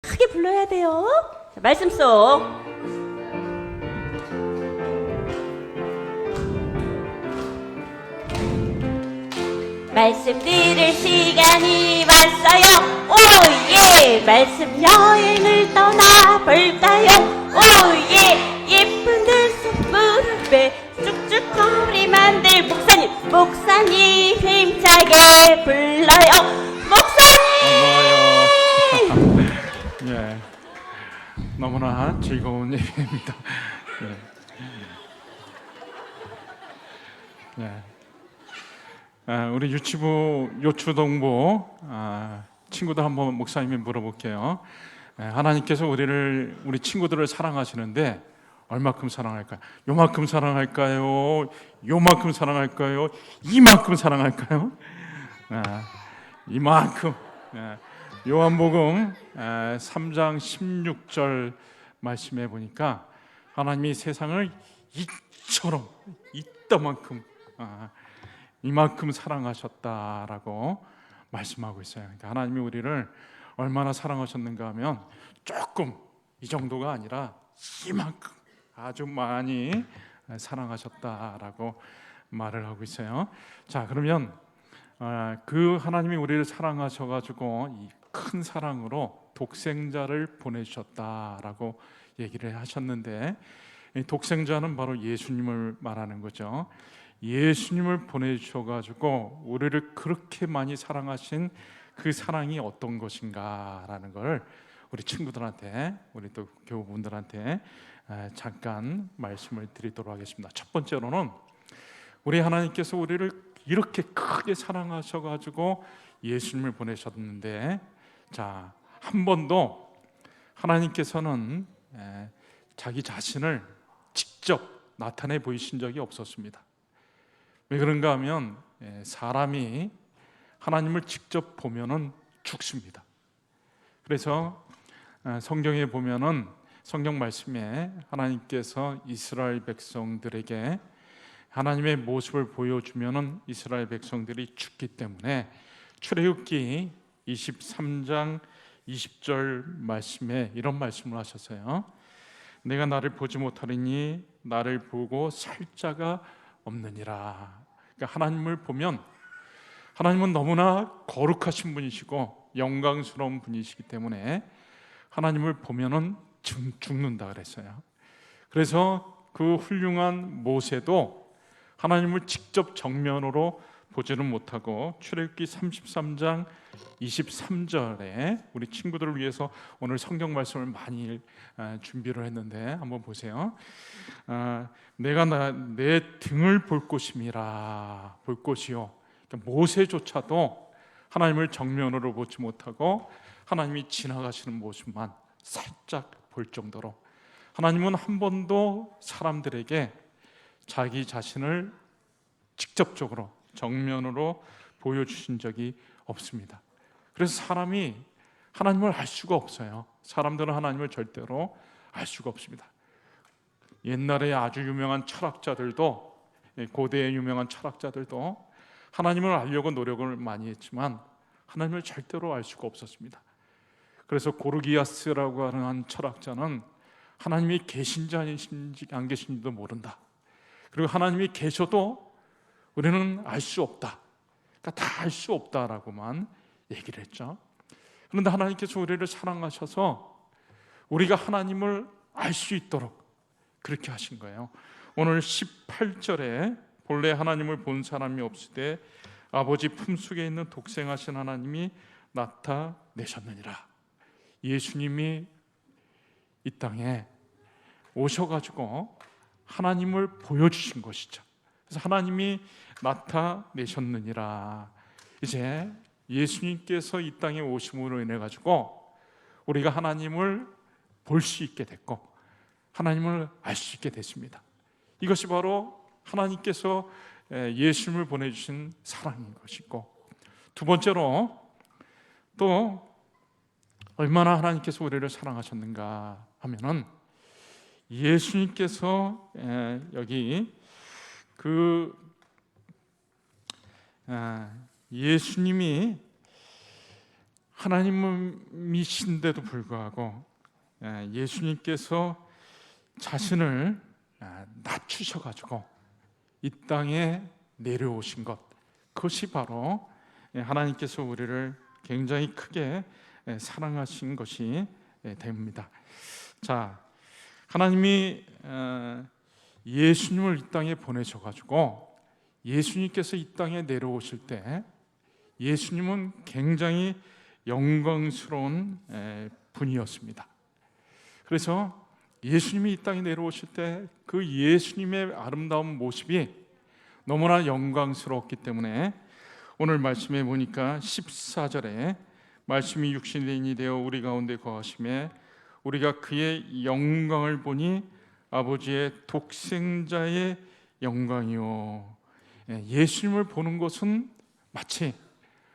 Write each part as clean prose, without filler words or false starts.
크게 불러야 돼요. 자, 말씀 속 말씀 들을 시간이 왔어요. 오예, 말씀 여행을 떠나볼까요? 오예, 예쁜 들숨 무릎에 쭉쭉 거리 만들 목사님 힘차게 불러요. 목사님! 예, 너무나 즐거운 예배입니다. 예. 예. 우리 유치부 요추동부 친구들 한번 목사님이 물어볼게요. 하나님께서 우리 친구들을 사랑하시는데 얼마큼 사랑할까요? 요만큼 사랑할까요? 요만큼 사랑할까요? 이만큼 사랑할까요? 이만큼. 요한복음 3장 16절 말씀해 보니까 하나님이 세상을 이따만큼 이만큼 사랑하셨다라고 말씀하고 있어요. 그러니까 하나님이 우리를 얼마나 사랑하셨는가 하면 조금 이 정도가 아니라 이만큼 아주 많이 사랑하셨다라고 말을 하고 있어요. 자, 그러면 그 하나님이 우리를 사랑하셔가지고 이 큰 사랑으로 독생자를 보내주셨다라고 얘기를 하셨는데, 이 독생자는 바로 예수님을 말하는 거죠. 예수님을 보내주셔가지고 우리를 그렇게 많이 사랑하신 그 사랑이 어떤 것인가라는 걸 우리 친구들한테, 우리 또 교우분들한테 잠깐 말씀을 드리도록 하겠습니다. 첫 번째로는 우리 하나님께서 우리를 이렇게 크게 사랑하셔가지고 예수님을 보내셨는데, 자, 한 번도 하나님께서는 자기 자신을 직접 나타내 보이신 적이 없었습니다. 왜 그런가 하면 사람이 하나님을 직접 보면은 죽습니다. 그래서 성경에 보면은 성경 말씀에 하나님께서 이스라엘 백성들에게 하나님의 모습을 보여주면은 이스라엘 백성들이 죽기 때문에 출애굽기 23장 20절 말씀에 이런 말씀을 하셨어요. 내가 나를 보지 못하리니 나를 보고 살 자가 없느니라. 그러니까 하나님을 보면 하나님은 너무나 거룩하신 분이시고 영광스러운 분이시기 때문에 하나님을 보면은 죽는다 그랬어요. 그래서 그 훌륭한 모세도 하나님을 직접 정면으로 보지는 못하고 출애굽기 33장 23절에 우리 친구들을 위해서 오늘 성경 말씀을 많이 준비를 했는데 한번 보세요. 내가 내 등을 볼 곳임이라. 볼 곳이요. 그러니까 모세조차도 하나님을 정면으로 보지 못하고 하나님이 지나가시는 모습만 살짝 볼 정도로 하나님은 한 번도 사람들에게 자기 자신을 직접적으로 정면으로 보여주신 적이 없습니다. 그래서 사람이 하나님을 알 수가 없어요. 사람들은 하나님을 절대로 알 수가 없습니다. 옛날에 아주 유명한 철학자들도, 고대의 유명한 철학자들도 하나님을 알려고 노력을 많이 했지만 하나님을 절대로 알 수가 없었습니다. 그래서 고르기아스라고 하는 철학자는 하나님이 계신지 안 계신지도 모른다. 그리고 하나님이 계셔도 우리는 알 수 없다. 그러니까 다 알 수 없다라고만 얘기를 했죠. 그런데 하나님께서 우리를 사랑하셔서 우리가 하나님을 알 수 있도록 그렇게 하신 거예요. 오늘 18절에 본래 하나님을 본 사람이 없으되 아버지 품속에 있는 독생하신 하나님이 나타내셨느니라. 예수님이 이 땅에 오셔가지고 하나님을 보여주신 것이죠. 그래서 하나님이 나타내셨느니라. 이제 예수님께서 이 땅에 오심으로 인해 가지고 우리가 하나님을 볼 수 있게 됐고 하나님을 알 수 있게 됐습니다. 이것이 바로 하나님께서 예수님을 보내주신 사랑인 것이고, 두 번째로 또 얼마나 하나님께서 우리를 사랑하셨는가 하면은 예수님께서 여기 예수님이 하나님이신데도 불구하고 예수님께서 자신을 낮추셔가지고 이 땅에 내려오신 것, 그것이 바로 하나님께서 우리를 굉장히 크게 사랑하신 것이 됩니다. 자, 하나님이 예수님을 이 땅에 보내셔가지고 예수님께서 이 땅에 내려오실 때 예수님은 굉장히 영광스러운 분이었습니다. 그래서 예수님이 이 땅에 내려오실 때 그 예수님의 아름다운 모습이 너무나 영광스러웠기 때문에 오늘 말씀에 보니까 14절에 말씀이 육신이 되어 우리 가운데 거하심에 우리가 그의 영광을 보니 아버지의 독생자의 영광이요. 예수님을 보는 것은 마치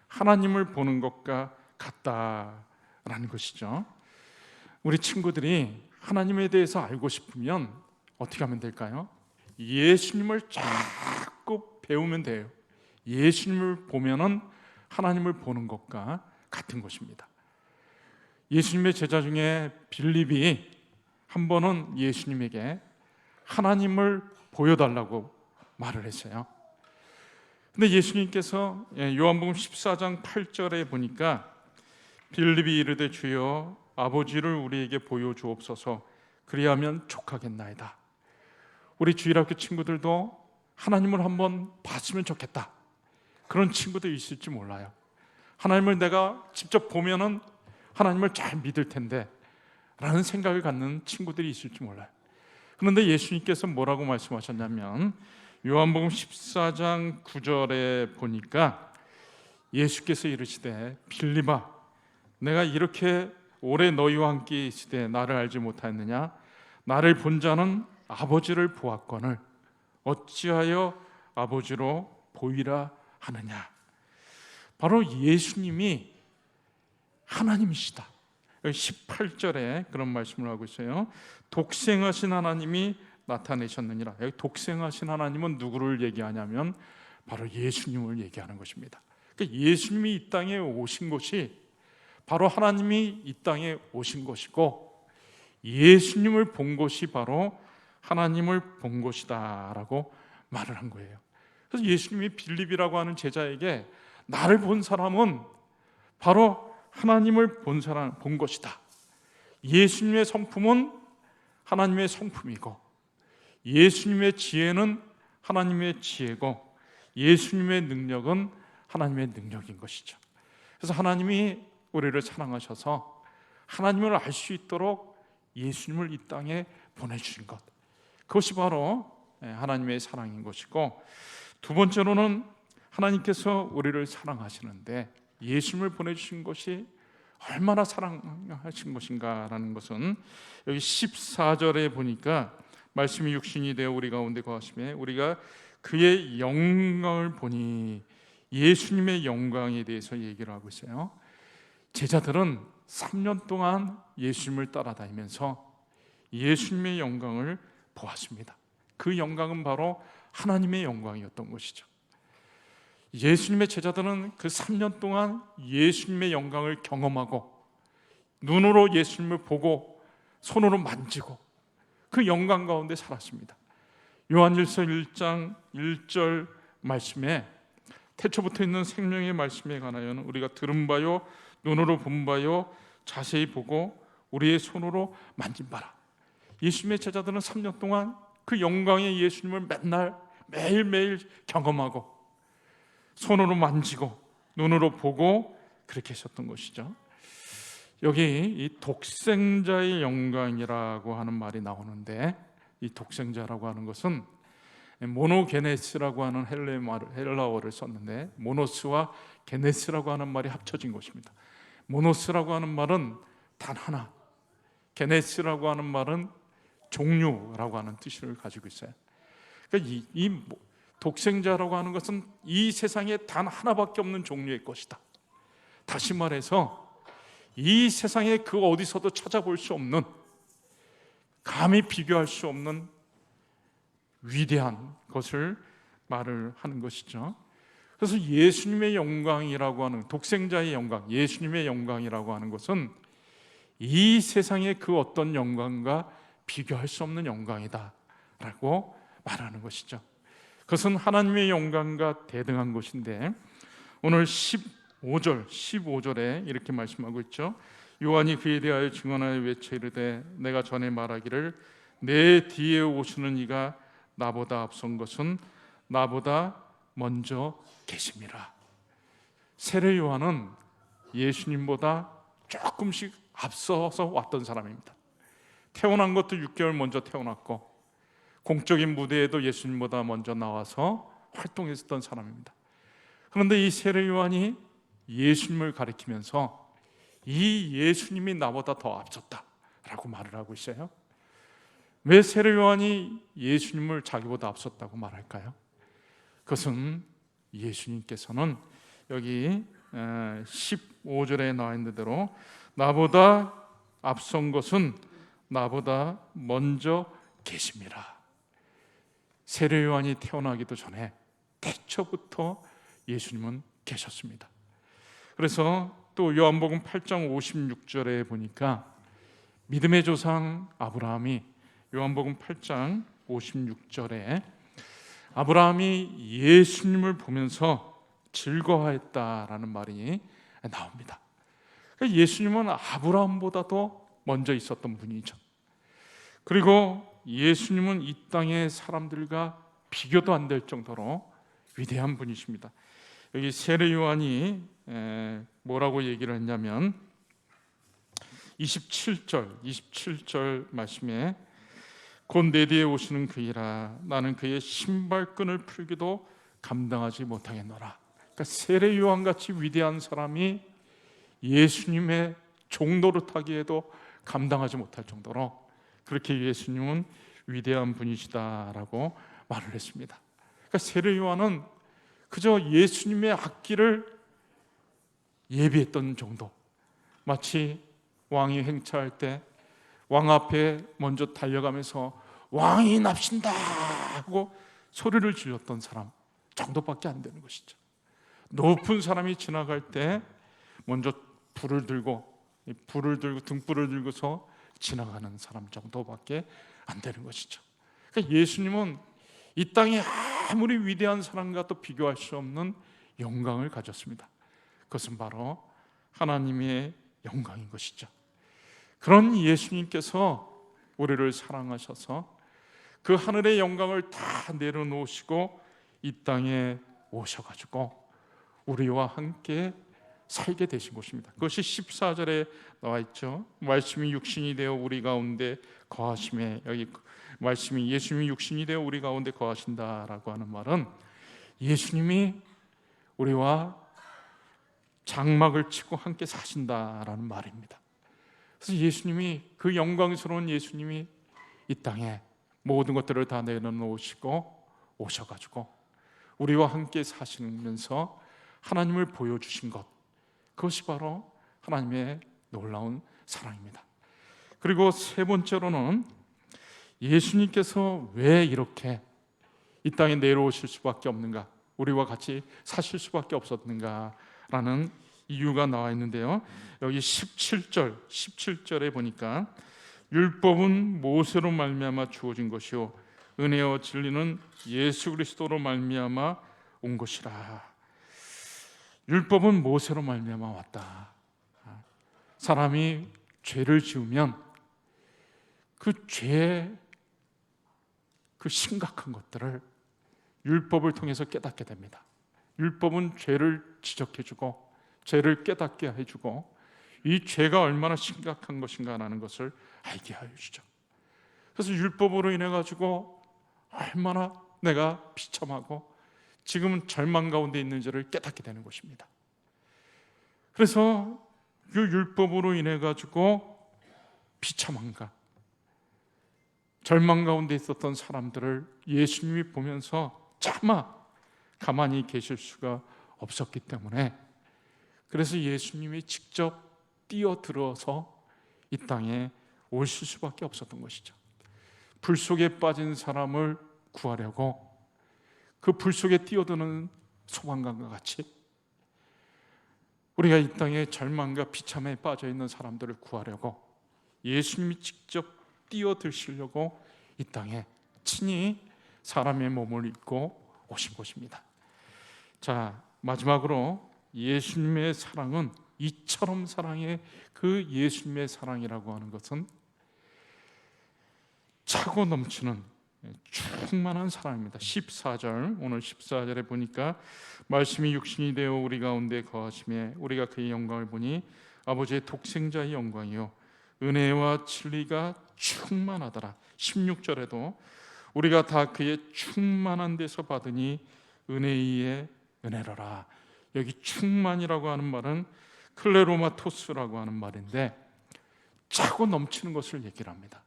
하나님을 보는 것과 같다라는 것이죠. 우리 친구들이 하나님에 대해서 알고 싶으면 어떻게 하면 될까요? 예수님을 자꾸 배우면 돼요. 예수님을 보면은 하나님을 보는 것과 같은 것입니다. 예수님의 제자 중에 빌립이 한 번은 예수님에게 하나님을 보여달라고 말을 했어요. 근데 예수님께서 요한복음 14장 8절에 보니까 빌립이 이르되 주여 아버지를 우리에게 보여주옵소서 그리하면 족하겠나이다. 우리 주일학교 친구들도 하나님을 한번 봤으면 좋겠다. 그런 친구도 있을지 몰라요. 하나님을 내가 직접 보면은 하나님을 잘 믿을 텐데 라는 생각을 갖는 친구들이 있을지 몰라요. 그런데 예수님께서 뭐라고 말씀하셨냐면 요한복음 14장 9절에 보니까 예수께서 이르시되 빌립아 내가 이렇게 오래 너희와 함께 있으되 나를 알지 못하였느냐 나를 본 자는 아버지를 보았거늘 어찌하여 아버지로 보이라 하느냐. 바로 예수님이 하나님이시다. 18절에 그런 말씀을 하고 있어요. 독생하신 하나님이 나타내셨느니라. 여기 독생하신 하나님은 누구를 얘기하냐면 바로 예수님을 얘기하는 것입니다. 그러니까 예수님이 이 땅에 오신 것이 바로 하나님이 이 땅에 오신 것이고 예수님을 본 것이 바로 하나님을 본 것이다라고 말을 한 거예요. 그래서 예수님이 빌립이라고 하는 제자에게 나를 본 사람은 바로 하나님을 본 것이다. 예수님의 성품은 하나님의 성품이고 예수님의 지혜는 하나님의 지혜고 예수님의 능력은 하나님의 능력인 것이죠. 그래서 하나님이 우리를 사랑하셔서 하나님을 알 수 있도록 예수님을 이 땅에 보내주신 것, 그것이 바로 하나님의 사랑인 것이고, 두 번째로는 하나님께서 우리를 사랑하시는데 예수님을 보내주신 것이 얼마나 사랑하신 것인가라는 것은 여기 14절에 보니까 말씀이 육신이 되어 우리 가운데 거하심에 우리가 그의 영광을 보니, 예수님의 영광에 대해서 얘기를 하고 있어요. 제자들은 3년 동안 예수님을 따라다니면서 예수님의 영광을 보았습니다. 그 영광은 바로 하나님의 영광이었던 것이죠. 예수님의 제자들은 그 3년 동안 예수님의 영광을 경험하고 눈으로 예수님을 보고 손으로 만지고 그 영광 가운데 살았습니다. 요한일서 1장 1절 말씀에 태초부터 있는 생명의 말씀에 관하여는 우리가 들은 바요 눈으로 본 바요 자세히 보고 우리의 손으로 만진 바라. 예수님의 제자들은 3년 동안 그 영광의 예수님을 매일매일 경험하고 손으로 만지고 눈으로 보고 그렇게 했었던 것이죠. 여기 이 독생자의 영광이라고 하는 말이 나오는데, 이 독생자라고 하는 것은 모노게네스라고 하는 헬라어를 썼는데 모노스와 게네스라고 하는 말이 합쳐진 것입니다. 모노스라고 하는 말은 단 하나, 게네스라고 하는 말은 종류라고 하는 뜻을 가지고 있어요. 그러니까 이 독생자라고 하는 것은 이 세상에 단 하나밖에 없는 종류의 것이다. 다시 말해서 이 세상에 그 어디서도 찾아볼 수 없는, 감히 비교할 수 없는 위대한 것을 말을 하는 것이죠. 그래서 예수님의 영광이라고 하는, 독생자의 영광, 예수님의 영광이라고 하는 것은 이 세상의 그 어떤 영광과 비교할 수 없는 영광이다 라고 말하는 것이죠. 그것은 하나님의 영광과 대등한 것인데, 오늘 15절에 이렇게 말씀하고 있죠. 요한이 그에 대하여 증언하여 외쳐 이르되 내가 전에 말하기를 내 뒤에 오시는 이가 나보다 앞선 것은 나보다 먼저 계심이라. 세례 요한은 예수님보다 조금씩 앞서서 왔던 사람입니다. 태어난 것도 6개월 먼저 태어났고 공적인 무대에도 예수님보다 먼저 나와서 활동했었던 사람입니다. 그런데 이 세례 요한이 예수님을 가리키면서 이 예수님이 나보다 더 앞섰다라고 말을 하고 있어요. 왜 세례 요한이 예수님을 자기보다 앞섰다고 말할까요? 그것은 예수님께서는 여기 15절에 나와 있는 대로 나보다 앞선 것은 나보다 먼저 계심이라. 세례 요한이 태어나기도 전에 태초부터 예수님은 계셨습니다. 그래서 또 요한복음 8장 56절에 보니까 믿음의 조상 아브라함이, 요한복음 8장 56절에 아브라함이 예수님을 보면서 즐거워했다라는 말이 나옵니다. 그러니까 예수님은 아브라함보다도 먼저 있었던 분이죠. 그리고 예수님은 이 땅의 사람들과 비교도 안 될 정도로 위대한 분이십니다. 여기 세례 요한이 뭐라고 얘기를 했냐면 27절 말씀에 곧 내 뒤에 오시는 그이라 나는 그의 신발끈을 풀기도 감당하지 못하겠노라. 그러니까 세례 요한같이 위대한 사람이 예수님의 종노릇하기에도 감당하지 못할 정도로 그렇게 예수님은 위대한 분이시다라고 말을 했습니다. 그러니까 세례 요한은 그저 예수님의 앞길을 예비했던 정도, 마치 왕이 행차할 때 왕 앞에 먼저 달려가면서 왕이 납신다 하고 소리를 질렀던 사람 정도밖에 안 되는 것이죠. 높은 사람이 지나갈 때 먼저 등불을 들고서 지나가는 사람 정도밖에 안 되는 것이죠. 그러니까 예수님은 이 땅에 아무리 위대한 사람과도 비교할 수 없는 영광을 가졌습니다. 그것은 바로 하나님의 영광인 것이죠. 그런 예수님께서 우리를 사랑하셔서 그 하늘의 영광을 다 내려놓으시고 이 땅에 오셔가지고 우리와 함께 살게 되신 것입니다. 그것이 14절에 나와 있죠. 말씀이 육신이 되어 우리 가운데 거하심에, 여기 말씀이 예수님이 육신이 되어 우리 가운데 거하신다라고 하는 말은 예수님이 우리와 장막을 치고 함께 사신다라는 말입니다. 그래서 예수님이, 그 영광스러운 예수님이 이 땅에 모든 것들을 다 내려놓으시고 오셔가지고 우리와 함께 사시면서 하나님을 보여주신 것, 그것이 바로 하나님의 놀라운 사랑입니다. 그리고 세 번째로는 예수님께서 왜 이렇게 이 땅에 내려오실 수밖에 없는가, 우리와 같이 사실 수밖에 없었는가라는 이유가 나와 있는데요. 여기 17절에 보니까 율법은 모세로 말미암아 주어진 것이요 은혜와 진리는 예수 그리스도로 말미암아 온 것이라. 율법은 모세로 말미암아 왔다. 사람이 죄를 지으면 그 죄의 그 심각한 것들을 율법을 통해서 깨닫게 됩니다. 율법은 죄를 지적해주고 죄를 깨닫게 해주고 이 죄가 얼마나 심각한 것인가라는 것을 알게 하여 주죠. 그래서 율법으로 인해 가지고 얼마나 내가 비참하고 지금은 절망 가운데 있는지를 깨닫게 되는 것입니다. 그래서 그 율법으로 인해 가지고 비참한가, 절망 가운데 있었던 사람들을 예수님이 보면서 차마 가만히 계실 수가 없었기 때문에, 그래서 예수님이 직접 뛰어들어서 이 땅에 오실 수밖에 없었던 것이죠. 불 속에 빠진 사람을 구하려고 그 불 속에 뛰어드는 소방관과 같이 우리가 이 땅에 절망과 비참에 빠져 있는 사람들을 구하려고 예수님이 직접 뛰어드시려고 이 땅에 친히 사람의 몸을 입고 오신 것입니다. 자, 마지막으로 예수님의 사랑은 이처럼 사랑의 그 예수님의 사랑이라고 하는 것은 차고 넘치는 충만한 사랑입니다. 14절, 오늘 14절에 보니까 말씀이 육신이 되어 우리 가운데 거하심에 우리가 그의 영광을 보니 아버지의 독생자의 영광이요 은혜와 진리가 충만하더라. 16절에도 우리가 다 그의 충만한 데서 받으니 은혜의 은혜로라. 여기 충만이라고 하는 말은 클레로마토스라고 하는 말인데 차고 넘치는 것을 얘기를 합니다.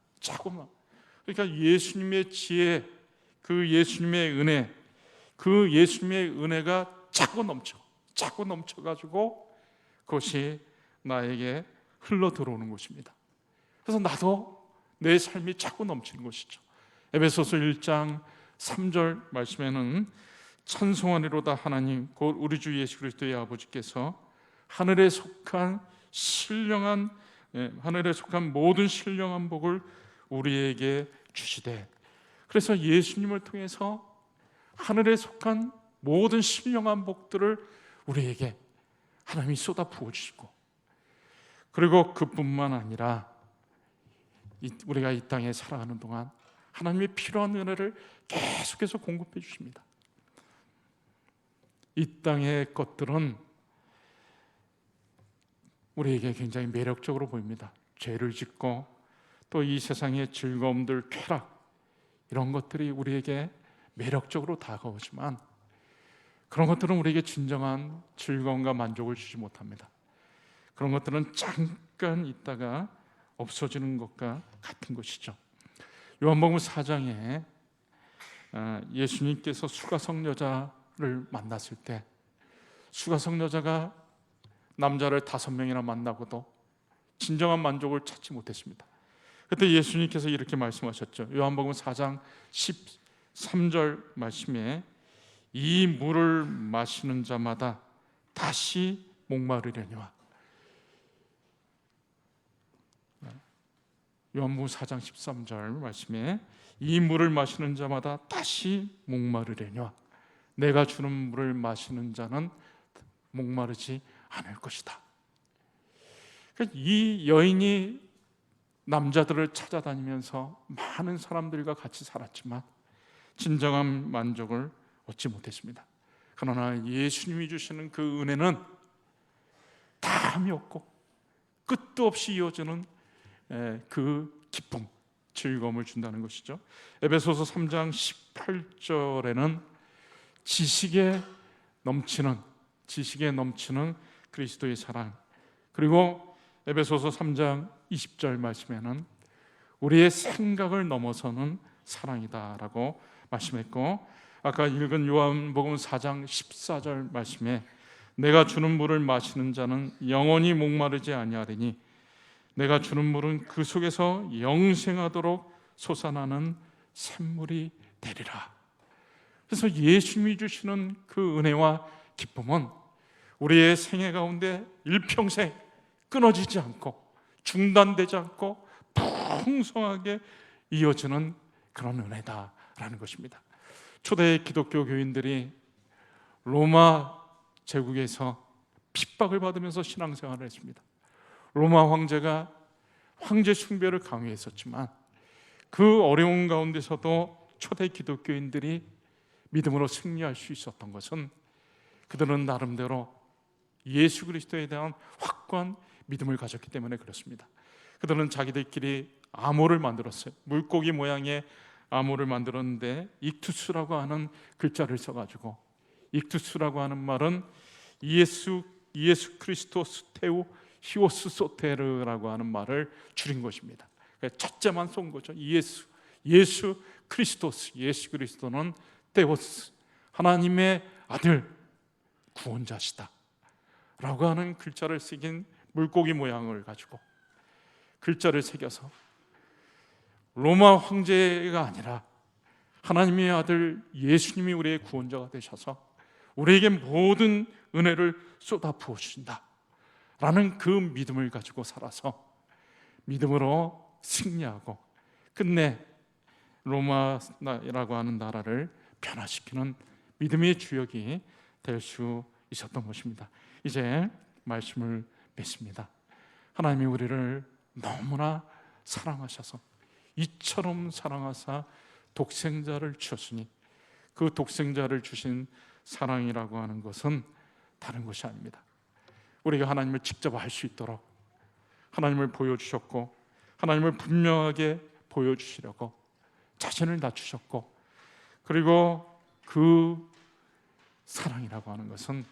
그러니까 예수님의 지혜, 그 예수님의 은혜, 그 예수님의 은혜가 차고 넘쳐가지고 그것이 나에게 흘러 들어오는 것입니다. 그래서 나도 내 삶이 차고 넘치는 것이죠. 에베소서 1장 3절 말씀에는 찬송하리로다 하나님 곧 우리 주 예수 그리스도의 아버지께서 하늘에 속한 모든 신령한 복을 우리에게 주시되, 그래서 예수님을 통해서 하늘에 속한 모든 신령한 복들을 우리에게 하나님이 쏟아 부어주시고, 그리고 그뿐만 아니라 우리가 이 땅에 살아가는 동안 하나님의 필요한 은혜를 계속해서 공급해 주십니다. 이 땅의 것들은 우리에게 굉장히 매력적으로 보입니다. 죄를 짓고 또 이 세상의 즐거움들, 쾌락, 이런 것들이 우리에게 매력적으로 다가오지만 그런 것들은 우리에게 진정한 즐거움과 만족을 주지 못합니다. 그런 것들은 잠깐 있다가 없어지는 것과 같은 것이죠. 요한복음 4장에 예수님께서 수가성 여자를 만났을 때 수가성 여자가 남자를 5명이나 만나고도 진정한 만족을 찾지 못했습니다. 그때 예수님께서 이렇게 말씀하셨죠. 요한복음 4장 13절 말씀에 이 물을 마시는 자마다 다시 목마르려니와. 요한복음 4장 13절 말씀에 이 물을 마시는 자마다 다시 목마르려니와 내가 주는 물을 마시는 자는 목마르지 않을 것이다. 이 여인이 남자들을 찾아다니면서 많은 사람들과 같이 살았지만 진정한 만족을 얻지 못했습니다. 그러나 예수님이 주시는 그 은혜는 다함이 없고 끝도 없이 이어지는 그 기쁨, 즐거움을 준다는 것이죠. 에베소서 3장 18절에는 지식에 넘치는 그리스도의 사랑, 그리고 에베소서 3장 20절 말씀에는 우리의 생각을 넘어서는 사랑이다라고 말씀했고, 아까 읽은 요한복음 4장 14절 말씀에 내가 주는 물을 마시는 자는 영원히 목마르지 아니하리니 내가 주는 물은 그 속에서 영생하도록 솟아나는 샘물이 되리라. 그래서 예수님이 주시는 그 은혜와 기쁨은 우리의 생애 가운데 일평생 끊어지지 않고 중단되지 않고 풍성하게 이어지는 그런 은혜다라는 것입니다. 초대 기독교 교인들이 로마 제국에서 핍박을 받으면서 신앙생활을 했습니다. 로마 황제가 황제 숭배를 강요했었지만 그 어려운 가운데서도 초대 기독교인들이 믿음으로 승리할 수 있었던 것은 그들은 나름대로 예수 그리스도에 대한 확고한 믿음을 가졌기 때문에 그렇습니다. 그들은 자기들끼리 암호를 만들었어요. 물고기 모양의 암호를 만들었는데 익투스라고 하는 글자를 써가지고, 익투스라고 하는 말은 예수 크리스토스 테우 히오스 소테르라고 하는 말을 줄인 것입니다. 첫째만 쏜 거죠. 예수 크리스토스, 예수 그리스도는 테오스, 하나님의 아들, 구원자시다 라고 하는 글자를 새긴 물고기 모양을 가지고 글자를 새겨서 로마 황제가 아니라 하나님의 아들 예수님이 우리의 구원자가 되셔서 우리에게 모든 은혜를 쏟아 부어 주신다 라는 그 믿음을 가지고 살아서 믿음으로 승리하고 끝내 로마라고 하는 나라를 변화시키는 믿음의 주역이 될 수 있었던 것입니다. 이제 말씀을 맺습니다. 하나님이 우리를 너무나 사랑하셔서 이처럼 사랑하사 독생자를 주셨으니 그 독생자를 주신 사랑이라고 하는 것은 다른 것이 아닙니다. 우리가 하나님을 직접 알 수 있도록 하나님을 보여주셨고 하나님을 분명하게 보여주시려고 자신을 낮추셨고, 그리고 그 사랑이라고 하는 것은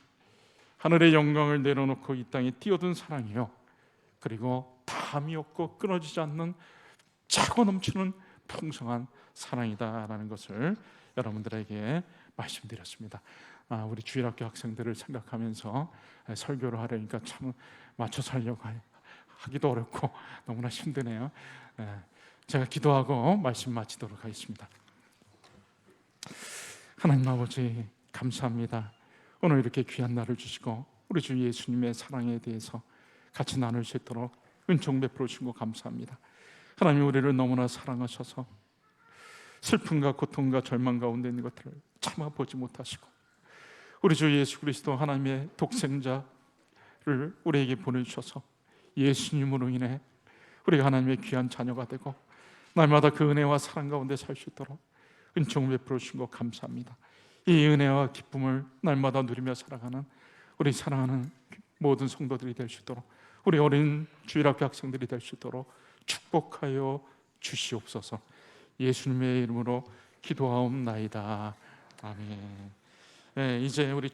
하늘의 영광을 내려놓고 이 땅에 뛰어든 사랑이요, 그리고 다함이 없고 끊어지지 않는 차고 넘치는 풍성한 사랑이다라는 것을 여러분들에게 말씀드렸습니다. 우리 주일학교 학생들을 생각하면서 설교를 하려니까 참 맞춰서 하려고 하기도 어렵고 너무나 힘드네요. 제가 기도하고 말씀 마치도록 하겠습니다. 하나님 아버지 감사합니다. 오늘 이렇게 귀한 날을 주시고 우리 주 예수님의 사랑에 대해서 같이 나눌 수 있도록 은총 베풀어 주신 거 감사합니다. 하나님 우리를 너무나 사랑하셔서 슬픔과 고통과 절망 가운데 있는 것들을 참아보지 못하시고 우리 주 예수 그리스도 하나님의 독생자를 우리에게 보내주셔서 예수님으로 인해 우리가 하나님의 귀한 자녀가 되고 날마다 그 은혜와 사랑 가운데 살 수 있도록 은총을 베풀어 주신 것 감사합니다. 이 은혜와 기쁨을 날마다 누리며 살아가는 우리 사랑하는 모든 성도들이 될 수 있도록, 우리 어린 주일학교 학생들이 될 수 있도록 축복하여 주시옵소서. 예수님의 이름으로 기도하옵나이다. 아멘. 이제 우리